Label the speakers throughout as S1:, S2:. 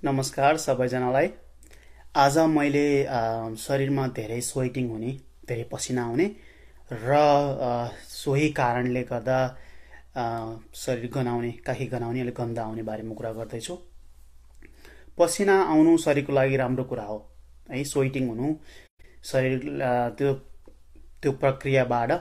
S1: नमस्कार सबैजनालाई। आज मैले शरीरमा धेरै स्वेटिङ हुने, धेरै पसिना आउने र सोही कारणले गर्दा शरीर गनाउने, काखी गनाउने, अलिक गन्ध आउने बारेमा कुरा गर्दैछु। पसिना आउनु शरीरको लागि राम्रो कुरा हो है। स्वेटिङ हुनु शरीर त्यो त्यो प्रक्रियाबाट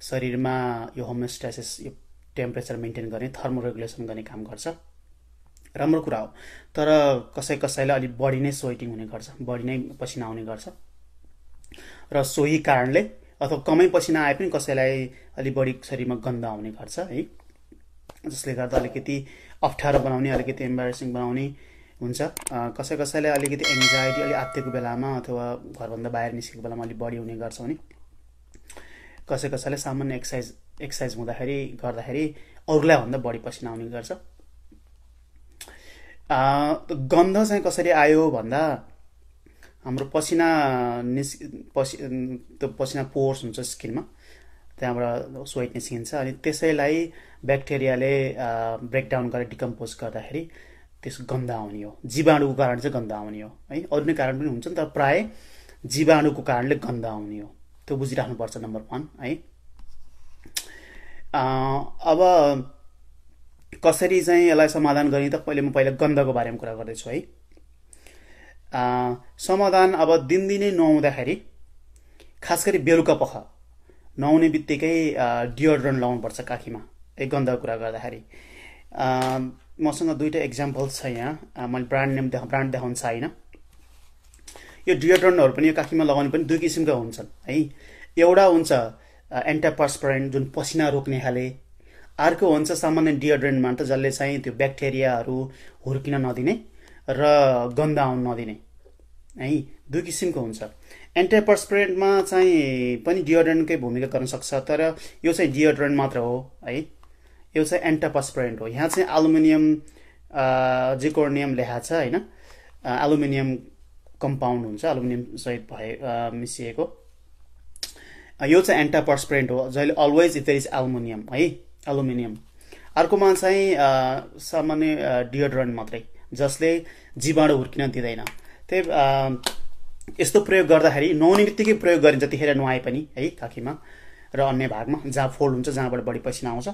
S1: शरीरमा यो होमियोस्टासिस, यो टेम्परेचर मेन्टेन गर्ने, थर्मोरेगुलेसन गर्ने काम गर्छ। राम्रो कुरा हो। तर कसैलाई अलिक बढी नै स्वेटिङ हुने गर्छ, बढी नै पसिना आउने गर्छ र सोही कारणले अथवा कमै पसिना आए पनि कसैलाई अलिक बढी शरीरमा गन्ध आउने गर्छ है। जसले गर्दा अलिकति अप्ठ्यारो बनाउने, अलिकति एम्बारेसिङ बनाउने हुन्छ। कसैलाई अलिकति एङ्जाइटी, अलिक आत्तिएको बेलामा अथवा घरभन्दा बाहिर निस्केको बेलामा अलिक बढी हुने गर्छ भने कसैलाई सामान्य एक्सर्साइज गर्दाखेरि अरूलाई भन्दा बढी पसिना आउने गर्छ। गन्ध चाहिँ कसरी आयो भन्दा हाम्रो पसिना त्यो पसिना पोर्स हुन्छ स्किनमा, त्यहाँबाट स्वेट निस्किन्छ अनि त्यसैलाई ब्याक्टेरियाले ब्रेकडाउन गरेर डिकम्पोज गर्दाखेरि त्यस गन्ध आउने हो। जीवाणुको कारण चाहिँ गन्ध आउने हो है। अरू नै कारण पनि हुन्छ नि, तर प्राय जीवाणुको कारणले गन्ध आउने हो। त्यो बुझिराख्नुपर्छ नम्बर 1 है। अब कसरी चाहिँ यसलाई समाधान गर्ने त म पहिला गन्धको बारेमा कुरा गर्दैछु है। समाधान अब दिनदिनै नुहाउँदाखेरि, खास गरी बेलुका पख नुहाउने बित्तिकै डियोड्रेन्ट लाउनुपर्छ काखीमा है। गन्धको कुरा गर्दाखेरि मसँग 2टा एक्जाम्पल छ यहाँ। मैले ब्रान्ड देखाउन छैन। यो डियोड्रेन्टहरू पनि यो काखीमा लगाउने पनि 2 किसिमका हुन्छन् है। एउटा हुन्छ एन्टापर्सपिरेन्ट, जुन पसिना रोक्ने खाले। अर्को हुन्छ सामान्य डियोड्रेन्टमा त, जसले चाहिँ त्यो ब्याक्टेरियाहरू हुर्किन नदिने र गन्ध आउन नदिने है। 2 किसिमको हुन्छ। एन्टापर्सपिरेन्टमा चाहिँ पनि डियोड्रेन्टकै भूमिका गर्न सक्छ, तर यो चाहिँ डियोड्रेन्ट मात्र हो है। यो चाहिँ एन्टापर्सपिरेन्ट हो। यहाँ चाहिँ एल्युमिनियम जिर्कोनियम लेखाएको छ होइन। एल्युमिनियम कम्पाउन्ड हुन्छ, एल्युमिनियम सहित मिसिएको। यो चाहिँ एन्टापर्सपिरेन्ट हो, जहिले always if there is aluminium है, एल्युमिनियम। अर्कोमा चाहिँ सामान्य डियोड्रेन्ट मात्रै, जसले जीवाणु हुर्किन दिँदैन। त्यही यस्तो प्रयोग गर्दाखेरि नुहाउने बित्तिकै प्रयोग गरिन्छ, त्यतिखेर नुहाए पनि है, काखीमा र अन्य भागमा जहाँ फोल्ड हुन्छ, जहाँबाट बढी पसिना आउँछ।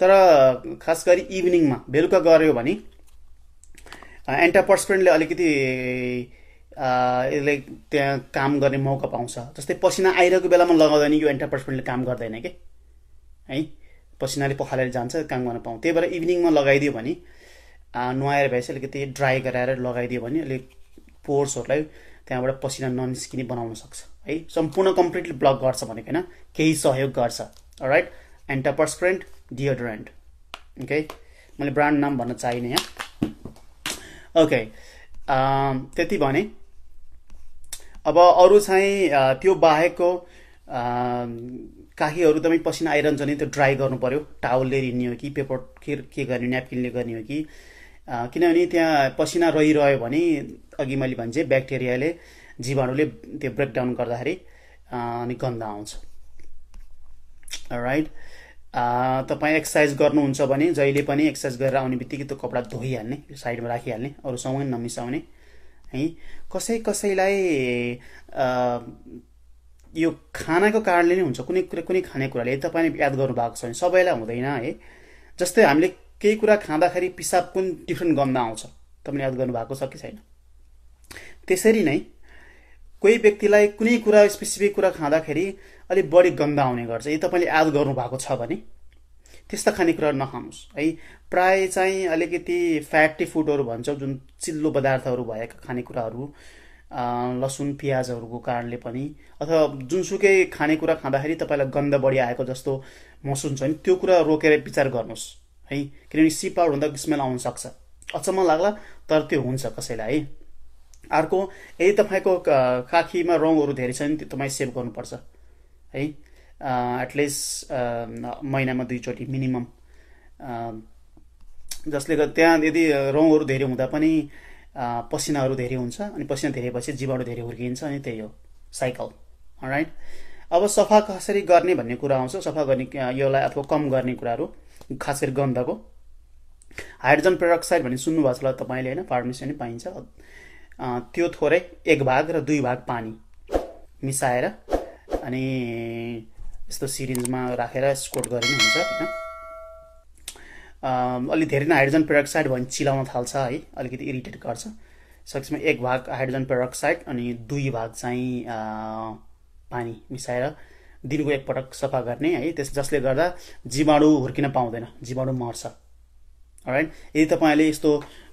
S1: तर खास गरी इभिनिङमा, बेलुका गऱ्यो भने एन्टापर्सपिरेन्टले अलिकति यसले त्यहाँ काम गर्ने मौका पाउँछ। जस्तै पसिना आइरहेको बेलामा लगाउँदा नि यो एन्टापर्सपिरेन्टले काम गर्दैन के है। पसिनाले पखालेर जान्छ, काम गर्न पाउँ। त्यही भएर इभिनिङमा लगाइदियो भने, नुहाएर भएपछि अलिकति ड्राई गराएर लगाइदियो भने अलिक पोर्सहरूलाई त्यहाँबाट पसिना ननिस्किने बनाउन सक्छ है। सम्पूर्ण कम्प्लिटली ब्लक गर्छ भनेको होइन, केही सहयोग गर्छ। Alright, antiperspirant, deodorant. ओके, मैले ब्रान्ड नाम भन्न चाहिने यहाँ। ओके, त्यति भने अब अरू चाहिँ त्यो बाहेकको काखीहरू तपाईँ पसिना आइरहन्छ भने त्यो ड्राई गर्नु पर्यो। टावलले रिन्ने हो कि पेपर के गर्ने, न्यापकिनले गर्ने हो कि, किनभने त्यहाँ पसिना रहिरह्यो भने अघि मैले भने ब्याक्टेरियाले, जीवाणुले त्यो ब्रेकडाउन गर्दाखेरि अनि गन्ध आउँछ। राइट, तपाईँ एक्सर्साइज गर्नुहुन्छ भने जहिले पनि एक्सर्साइज गरेर आउने बित्तिकै त्यो कपडा धोइहाल्ने, साइडमा राखिहाल्ने, अरूसँग नमिसाउने है। कसैलाई यो खानाको कारणले नै हुन्छ। कुनै खानेकुराले तपाईँले याद गर्नु भएको छ भने, सबैलाई हुँदैन है। जस्तै हामीले केही कुरा खाँदाखेरि पिसाब पनि डिफ्रेन्ट गन्ध आउँछ, तपाईँले याद गर्नु भएको छ कि छैन? त्यसरी नै कोही व्यक्तिलाई कुनै कुरा, स्पेसिफिक कुरा खाँदाखेरि अलिक बढी गन्ध आउने गर्छ। यदि तपाईँले याद गर्नु भएको छ भने त्यस्ता खानेकुराहरू नखानुहोस् है। प्राय चाहिँ अलिकति फ्याटी फुडहरू भन्छौँ, जुन चिल्लो पदार्थहरू भएका खानेकुराहरू, लसुन प्याजहरूको कारणले पनि, अथवा जुनसुकै खानेकुरा खाँदाखेरि तपाईँलाई गन्ध बढी आएको जस्तो महसुस हुन्छ भने त्यो कुरा रोकेर विचार गर्नुहोस् है। किनभने सिप आउट हुँदा स्मेल आउन सक्छ, अचम्म लाग्ला, तर त्यो हुन्छ कसैलाई है। अर्को, यदि तपाईँको काखीमा रौँहरू धेरै छ भने त्यो तपाईँ सेभ गर्नुपर्छ है। एटलिस्ट महिनामा 2 चोटि मिनिमम, जसले गर्दा त्यहाँ यदि रौँहरू धेरै हुँदा पनि पसिनाहरू धेरै हुन्छ, अनि पसिना धेरै भएपछि जीवाणु धेरै हुर्किन्छ, अनि त्यही हो साइकल। राइट, अब सफा कसरी गर्ने भन्ने कुरा आउँछ। सफा गर्ने यसलाई अथवा कम गर्ने कुराहरू, खास गरी गन्धको हाइड्रोजन पेरोक्साइड भन्ने सुन्नुभएको छ होला तपाईँले होइन, फार्मेसी पनि पाइन्छ। त्यो थोरै 1 भाग र 2 भाग पानी मिसाएर अनि यस्तो सिरिन्जमा राखेर स्कोट गरिने हुन्छ होइन। अलि धेरै नै हाइड्रोजन पेरोक्साइड भयो भने चिलाउन थाल्छ है, अलिकति इरिटेट गर्छ। सकेसम्म 1 भाग हाइड्रोजन पेरोक्साइड अनि 2 भाग चाहिँ पानी मिसाएर दिनको एकपटक सफा गर्ने है, जसले गर्दा जीवाणु हुर्किन पाउँदैन, जीवाणु मर्छ। अलराइट, यदि तपाईँले यस्तो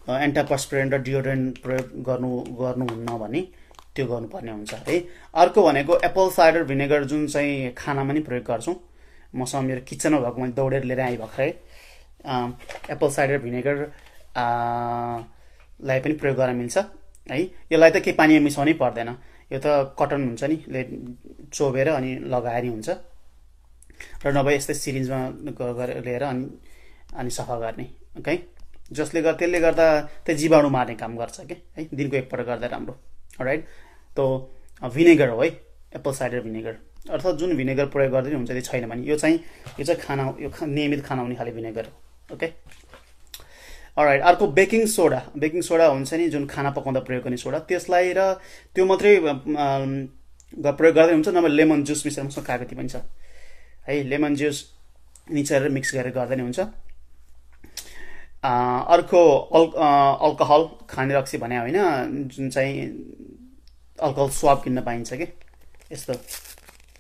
S1: एन्टापर्सपिरेन्ट र डियोड्रेन्ट प्रयोग गर्नुहुन्न भने त्यो गर्नुपर्ने हुन्छ है। अर्को भनेको एप्पल साइडर भिनेगर, जुन चाहिँ खानामा नि प्रयोग गर्छौँ। मसँग मेरो किचनमा भएको मैले दौडेर लिएर आएँ भर्खरै। एप्पल साइडर भिनेगर लाई पनि प्रयोग गर्न मिल्छ है। यसलाई त केही पानीमा मिसाउनै पर्दैन, यो त कटन हुन्छ नि, चोबेर अनि लगाएर हुन्छ, र नभए यस्तै सिरिन्जमा लिएर अनि सफा गर्ने ओके। त्यसले गर्दा त्यो जीवाणु मार्ने काम गर्छ के है, दिनको एकपल्ट गर्दा राम्रो। राइट, त भिनेगर हो है, एप्पल साइडर भिनेगर, अर्थात् जुन भिनेगर प्रयोग गर्दै हुन्छ त्यो छैन भने यो चाहिँ नियमित खाना हुने खाले भिनेगर हो ओके। अलराइट, अर्को बेकिङ सोडा। बेकिङ सोडा हुन्छ नि जुन खाना पकाउँदा प्रयोग गर्ने सोडा, त्यसलाई र त्यो मात्रै प्रयोग गर्दै हुन्छ, नभए लेमन जुस मिसाएर मसँग कागती पनि छ है, लेमन जुस मिसाएर मिक्स गरेर गर्दा नि हुन्छ। अर्को अल्कोहल, खाने रक्सी भने होइन, जुन चाहिँ अल्कोहल स्वाब किन्न पाइन्छ कि यस्तो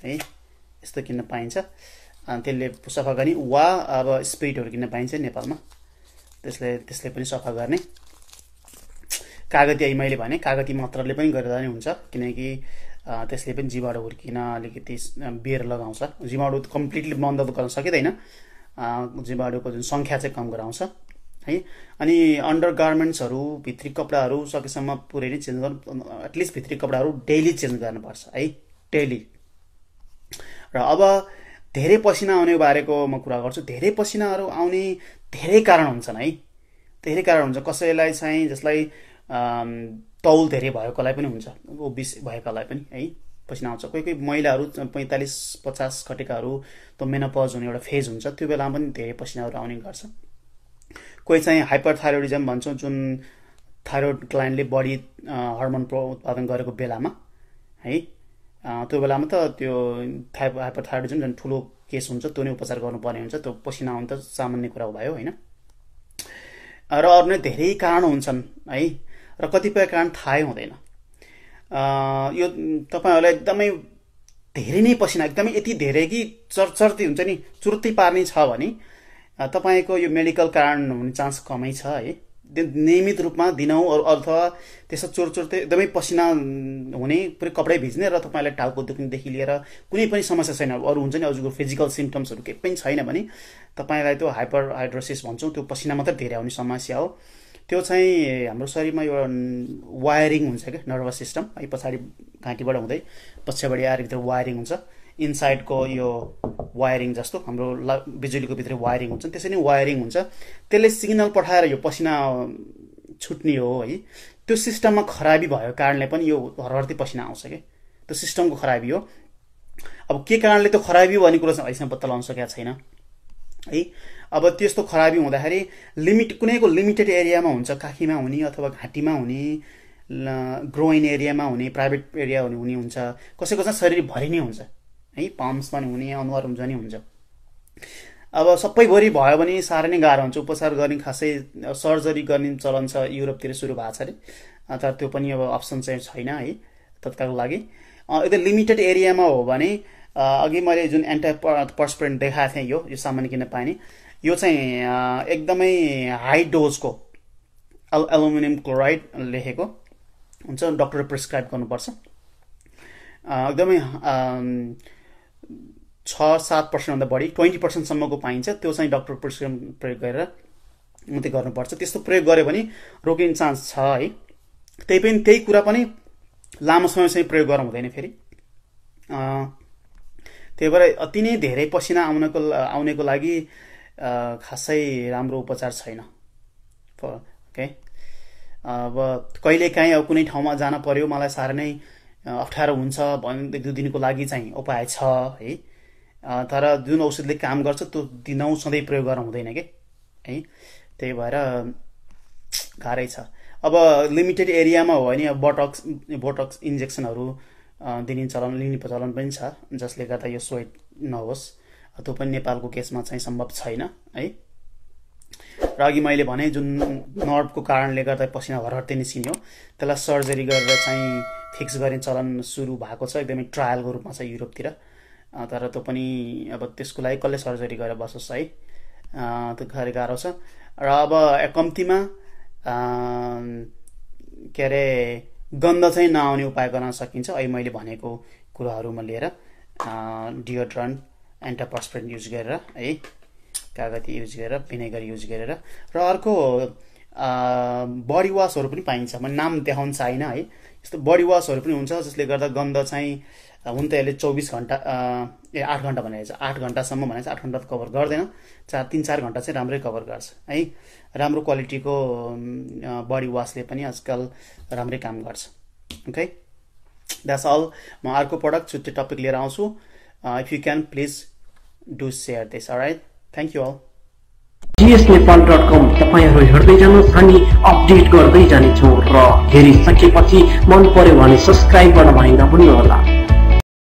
S1: है, यस्तो किन्न पाइन्छ, त्यसले सफा गर्ने, वा अब स्पिरिटहरू किन्न पाइन्छ नेपालमा, त्यसले पनि सफा गर्ने। कागती मैले भने कागती मात्रले पनि गर्दा नि हुन्छ, किनकि त्यसले पनि जीवाणु हुर्किन अलिकति बेर लगाउँछ। जीवाणु कम्प्लिटली बन्द त गर्न सकिँदैन, जीवाणुको जुन सङ्ख्या चाहिँ कम गराउँछ है। अनि अन्डर गार्मेन्ट्सहरू, भित्री कपडाहरू सकेसम्म पुरै नै चेन्ज गर्नु, एटलिस्ट भित्री कपडाहरू डेली चेन्ज गर्नुपर्छ है, डेली। र अब धेरै पसिना आउने बारेको म कुरा गर्छु। धेरै पसिनाहरू आउने धेरै कारण हुन्छन् है, धेरै कारण हुन्छ। कसैलाई चाहिँ जसलाई तौल धेरै भएकोलाई पनि हुन्छ, ओबिस भएकालाई पनि है पसिना आउँछ। कोही महिलाहरू 45-50 घटेकाहरू त मेनोपज हुने एउटा फेज हुन्छ, त्यो बेलामा पनि धेरै पसिनाहरू आउने गर्छ। कोही चाहिँ हाइपरथाइरोइडिजम भन्छौँ, जुन थाइरोइड ग्ल्यान्डले बढी हर्मोन उत्पादन गरेको बेलामा है, त्यो बेलामा त त्यो हाइपरथाइरोइडिजम जुन ठुलो केस हुन्छ, त्यो नै उपचार गर्नुपर्ने हुन्छ। त्यो पसिना आउनु त सामान्य कुरा भयो होइन। र अरू नै धेरै कारण हुन्छन् है, र कतिपय कारण थाहै हुँदैन। यो तपाईँहरूलाई एकदमै धेरै नै पसिना, एकदमै यति धेरै कि चर्चर्ती हुन्छ नि, चुरुत्तै पार्ने छ भने तपाईँको यो मेडिकल कारण हुने चान्स कमै छ है। नियमित रूपमा दिनौँ अथवा त्यस्तो चोरचोर्ते एकदमै पसिना हुने, पुरै कपडै भिज्ने र तपाईँलाई टाउको दुख्नेदेखि लिएर कुनै पनि समस्या छैन, अरू हुन्छ नि हजुरको फिजिकल सिम्टम्सहरू केही पनि छैन भने तपाईँलाई त्यो हाइपरहाइड्रोसिस भन्छौँ, त्यो पसिना मात्रै धेरै आउने समस्या हो। त्यो चाहिँ हाम्रो शरीरमा एउटा वायरिङ हुन्छ क्या, नर्भस सिस्टम है, पछाडि घाँटीबाट हुँदै पछाडि आएर भित्र वायरिङ हुन्छ, इनसाइडको यो वायरिङ जस्तो हाम्रो बिजुलीको भित्र वायरिङ हुन्छ, त्यसरी नै वायरिङ हुन्छ। त्यसले सिग्नल पठाएर यो पसिना छुट्ने हो है। त्यो सिस्टममा खराबी भएको कारणले पनि यो हरहर्ती पसिना आउँछ कि, त्यो सिस्टमको खराबी हो। अब के कारणले त्यो खराबी हो भन्ने कुरो चाहिँ अहिलेसम्म पत्ता लगाउन सकेको छैन है। अब त्यस्तो खराबी हुँदाखेरि कुनैको लिमिटेड एरियामा हुन्छ, काखीमा हुने अथवा घाँटीमा हुने, ग्रोइन एरियामा हुने, प्राइभेट एरिया हुने हुन्छ, कसैको चाहिँ शरीरभरि नै हुन्छ है, पाम्समा हुने, अनुहार हुन्छ नि हुन्छ। अब सबैभरि भयो भने साह्रै नै गाह्रो हुन्छ, उपचार गर्ने खासै सर्जरी गर्ने चलन छ, युरोपतिर सुरु भएको छ अरे, तर त्यो पनि अब अप्सन चाहिँ छैन है तत्कालको लागि। यदि लिमिटेड एरियामा हो भने अघि मैले जुन एन्टापर्सपिरेन्ट देखाएको थिएँ, यो सामान्य किन्न पाइने, यो चाहिँ एकदमै हाई डोजको एल्युमिनियम क्लोराइड लेखेको हुन्छ, डक्टरले प्रिस्क्राइब गर्नुपर्छ। एकदमै 6-7% भन्दा बढी 20% पाइन्छ, त्यो चाहिँ डक्टर प्रिस्क्रिप्सन प्रयोग गरेर मात्रै गर्नुपर्छ। त्यस्तो प्रयोग गर्यो भने रोकिने चान्स छ है। त्यही कुरा पनि लामो समयसम्म प्रयोग गर्नु हुँदैन फेरि। त्यही भएर अति नै धेरै पसिना आउनेको लागि खासै राम्रो उपचार छैन ओके। अब कहिलेकाहीँ अब कुनै ठाउँमा जान पर्यो, मलाई साह्रै नै अप्ठ्यारो हुन्छ भने 1-2 दिनको लागि चाहिँ उपाय छ है, तर जुन औषधले काम गर्छ त्यो दिनौँ सधैँ प्रयोग गर्न हुँदैन कि है। त्यही भएर गाह्रै छ। अब लिमिटेड एरियामा हो भने बोटक्स इन्जेक्सनहरू लिने चलन पनि छ, जसले गर्दा यो स्वेट नहोस्। त्यो पनि नेपालको केसमा चाहिँ सम्भव छैन है। र अघि मैले भने जुन नर्भको कारणले गर्दा पसिना हरहर्दै निस्किने हो, त्यसलाई सर्जरी गरेर चाहिँ फिक्स गर्ने चलन सुरु भएको छ, एकदमै ट्रायलको रूपमा छ युरोपतिर। तर त्यो पनि अब त्यसको लागि कसले सर्जरी गरेर बसोस् है, त्यो गाह्रो छ। र अब कम्तीमा के अरे गन्ध चाहिँ नआउने उपाय गर्न सकिन्छ अहिले मैले भनेको कुराहरूमा लिएर, डियोड्रेन्ट, एन्टापर्स्पिरेन्ट युज गरेर है, कागती युज गरेर, भिनेगर युज गरेर। र अर्को बडी वासहरू पनि पाइन्छ, म नाम देखाउन चाहिनँ है। यस्तो बडी वासहरू पनि हुन्छ जसले गर्दा गन्ध चाहिँ हुन त यसले 24 घन्टा 8 घन्टा भनेको छ, 8 घन्टासम्म भनेको छ, 8 घन्टा त कभर गर्दैन, 3-4 घन्टा चाहिँ राम्रै कभर गर्छ है। राम्रो क्वालिटीको बडी वासले पनि आजकल राम्रै काम गर्छ। Okay, that's all. म अर्को प्रडक्ट छुट्टै टपिक लिएर आउँछु। If you can please do share this. Alright, thank you all.
S2: gsnepal.com तपाईहरु हेर्दै जानुहोस्, हामी अपडेट गर्दै जानेछौँ। र हेरिसकेपछि मन पर्यो भने सब्स्क्राइब गर्न भएन भन्नुहोला।